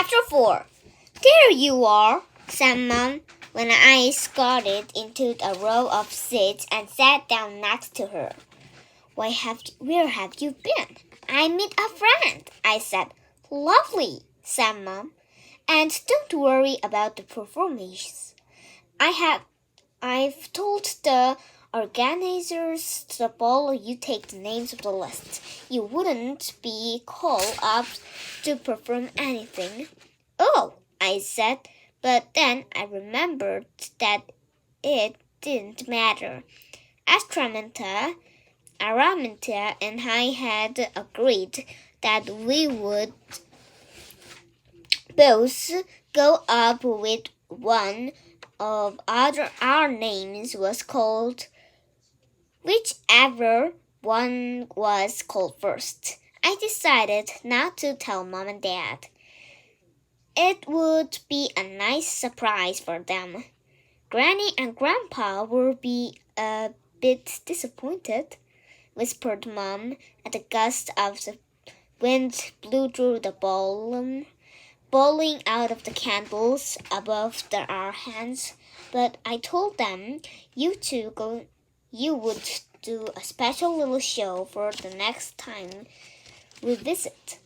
Chapter 4 There you are, said Mom, when I escorted into a row of seats and sat down next to her. Where have you been? I met a friend, I said. Lovely, said Mom. And don't worry about the performance. I've told the organizers the ball you take the names of the list. You wouldn't be called up to perform anything. Oh, I said, but then I remembered that it didn't matter. Araminta and I had agreed that we would both go up with one of our names was called, whichever one was called first. I decided not to tell Mom and Dad. It would be a nice surprise for them. Granny and Grandpa will be a bit disappointed, whispered Mom as a gust of the wind blew through the ballroom, blowing out of the candles above our hands. But I told them you would do a special little show for the next time we visit.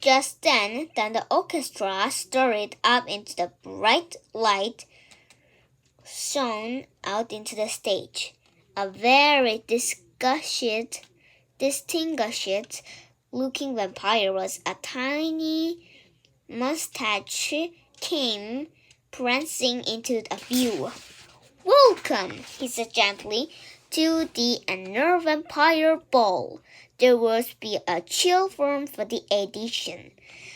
Just then the orchestra started up into the bright light shone out into the stage. A very distinguished-looking vampire with a tiny mustache came prancing into the view. Welcome, he said gently, to the annual vampire ball. There will be a chill form for the edition.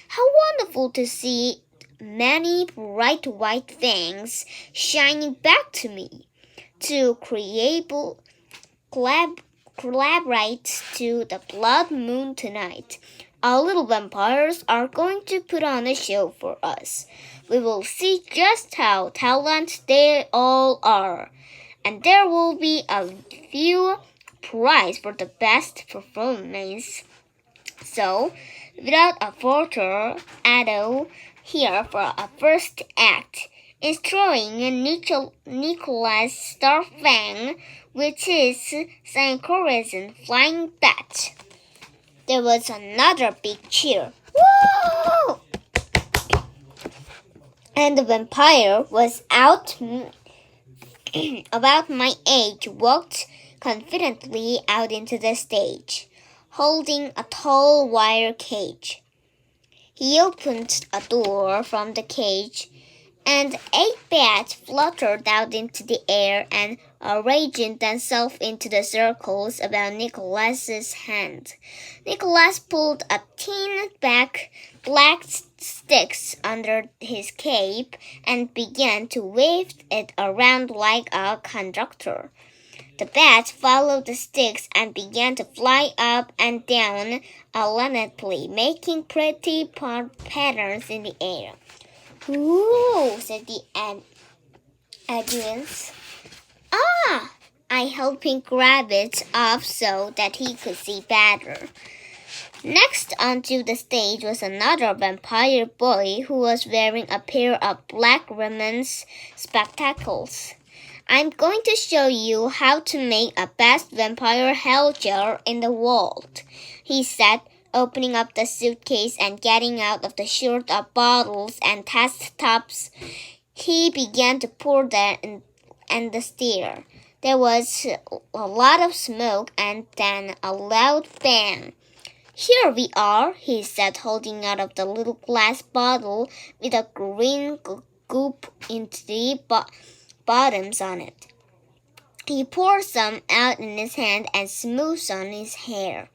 How wonderful to see many bright white fangs shining back to me. To collaborate to the blood moon tonight. Our little vampires are going to put on a show for us. We will see just how talented they all are. And there will be a few prizes for the best performance. So, without a further ado, here for a first act, introing Nicholas Starfang, which is St. Corazon Flying Bat. There was another big cheer. Woo! And the vampire was about my age, walked confidently out into the stage, holding a tall wire cage. He opened a door from the cage, and a bat fluttered out into the air and arranged themselves into the circles about Nicholas's hand. Nicholas pulled a tin black sticks under his cape and began to wave it around like a conductor. The bats followed the sticks and began to fly up and down alternately, making pretty patterns in the air. Ooh, said the audience. Ah! I helped him grab it off so that he could see better. Next onto the stage was another vampire boy who was wearing a pair of black ribbons spectacles. I'm going to show you how to make a best vampire helljar in the world, he said, opening up the suitcase and getting out of the shirt of bottles and test tubs. He began to pour that in the stir. There was a lot of smoke and then a loud bang. Here we are, he said, holding out of the little glass bottle with a green goop into the bottoms on it. He poured some out in his hand and smoothed on his hair.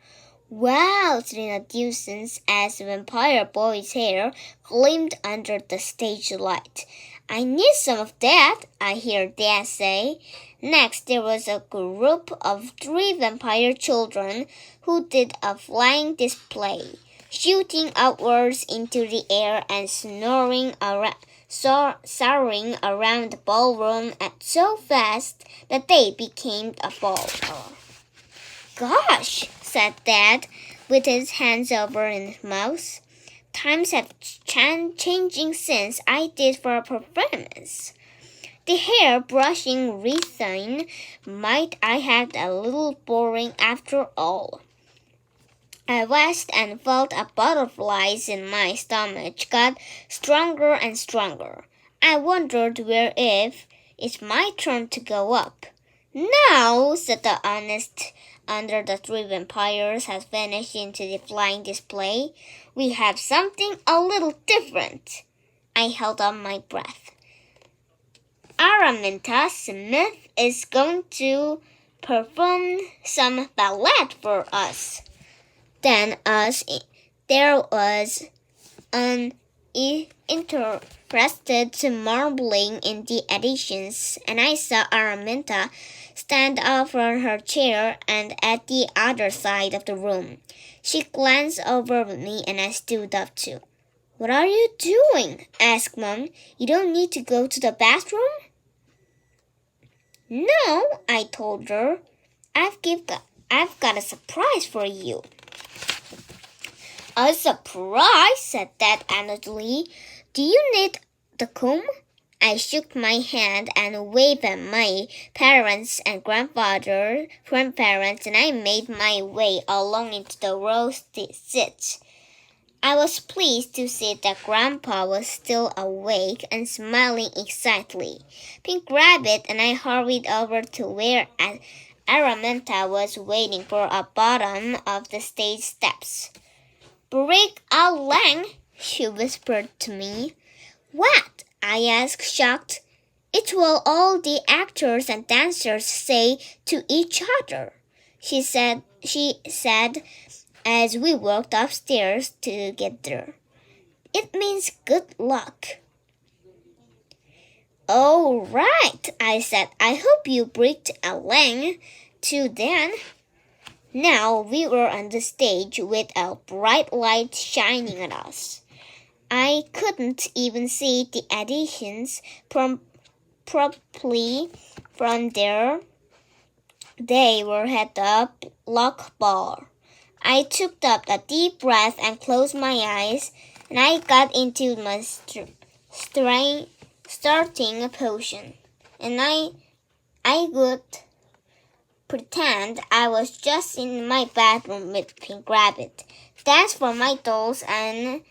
Wow, said the audience as the vampire boy's hair gleamed under the stage light. I need some of that, I hear Dad say. Next, there was a group of 3 vampire children who did a flying display, shooting outwards into the air and soaring around the ballroom so fast that they became a ball. Gosh, said Dad, with his hands over his mouth. Times have changing since I did for a performance. The hair brushing routine might I had a little boring after all. I watched and felt a butterflies in my stomach got stronger and stronger. I wondered where if it's my turn to go up. Now, said the honest under the three vampires has vanished into the flying display. We have something a little different. I held on my breath. Araminta Smith is going to perform some ballet for us. Then there was an interested marbling in the additions, and I saw Araminta stand up from her chair and at the other side of the room. She glanced over at me and I stood up too. What are you doing? Asked Mom. You don't need to go to the bathroom? No, I told her. I've got a surprise for you. A surprise, said Dad anxiously. Do you need the comb? I shook my hand and waved at my parents and grandparents, and I made my way along into the row seats. I was pleased to see that Grandpa was still awake and smiling excitedly. Pink Rabbit and I hurried over to where Araminta was waiting for a bottom of the stage steps. Break a leg, she whispered to me. What? I asked, shocked. It's what all the actors and dancers say to each other, she said as we walked upstairs together. It means good luck. All right, I said. I hope you break a leg too then. Now we were on the stage with a bright light shining at us. I couldn't even see the additions properly from there. They were at the lock bar. I took up a deep breath and closed my eyes, and I got into my starting position. And I would pretend I was just in my bedroom with Pink Rabbit. That's for my dolls and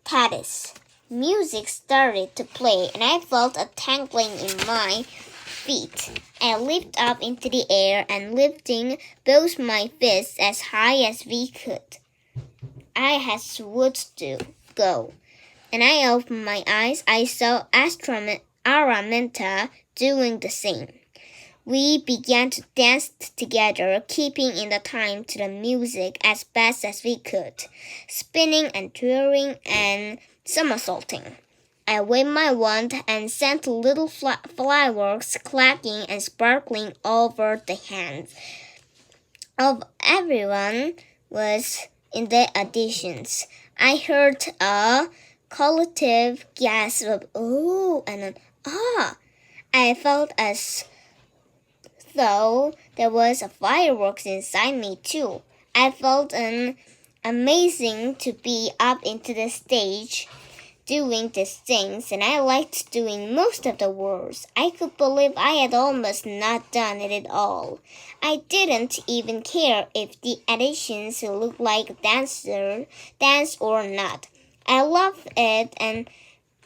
Tatis. Music started to play, and I felt a tingling in my feet. I leaped up into the air and lifting both my fists as high as we could. I had would to go, and I opened my eyes. I saw Araminta doing the same. We began to dance together, keeping in the time to the music as best as we could, spinning and twirling and somersaulting. I waved my wand and sent little fireworks clacking and sparkling over the hands of everyone was in the auditions. I heard a collective gasp of "oh" and an "ah." I felt as though there was a fireworks inside me too. I felt amazing to be up into the stage doing these things, and I liked doing most of the words. I could believe I had almost not done it at all. I didn't even care if the additions looked like dance or not. I loved it, and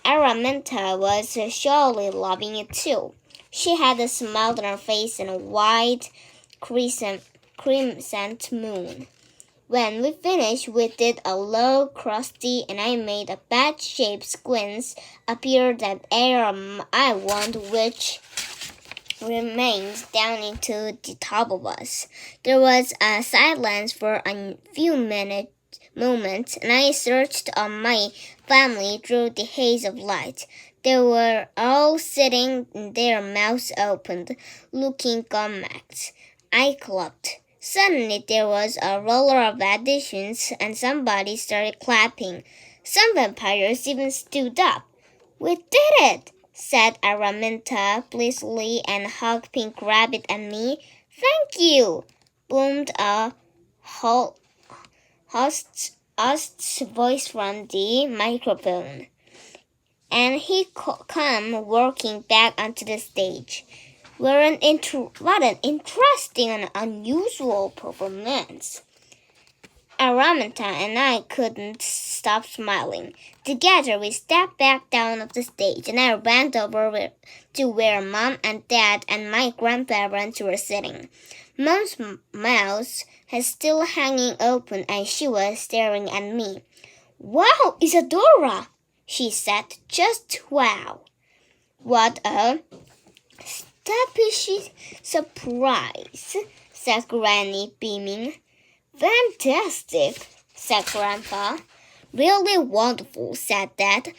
Araminta was surely loving it too. She had a smile on her face and a wide crescent moon. When we finished, we did a low crusty, and I made a bad-shaped squint appear that air I want, which remained down into the top of us. There was a silence for a few moments, and I searched on my family through the haze of light. They were all sitting, their mouths opened, looking gummacked. I clapped. Suddenly there was a roller of additions, and somebody started clapping. Some vampires even stood up. We did it, said Araminta blissfully and hugged Pink Rabbit and me. Thank you, boomed a host's voice from the microphone, and he come walking back onto the stage. What an interesting and unusual performance. Araminta and I couldn't stop smiling. Together we stepped back down off the stage, and I ran over to where Mom and Dad and my grandparents were sitting. Mom's mouth was still hanging open, and she was staring at me. "Wow, Isadora!" she said. "Just wow." "What a stupid surprise," said Granny, beaming. "Fantastic," said Grandpa. "Really wonderful," said Dad.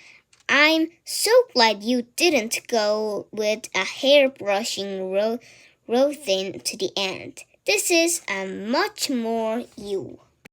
"I'm so glad you didn't go with a hair-brushing routine to the end. This is a much more you."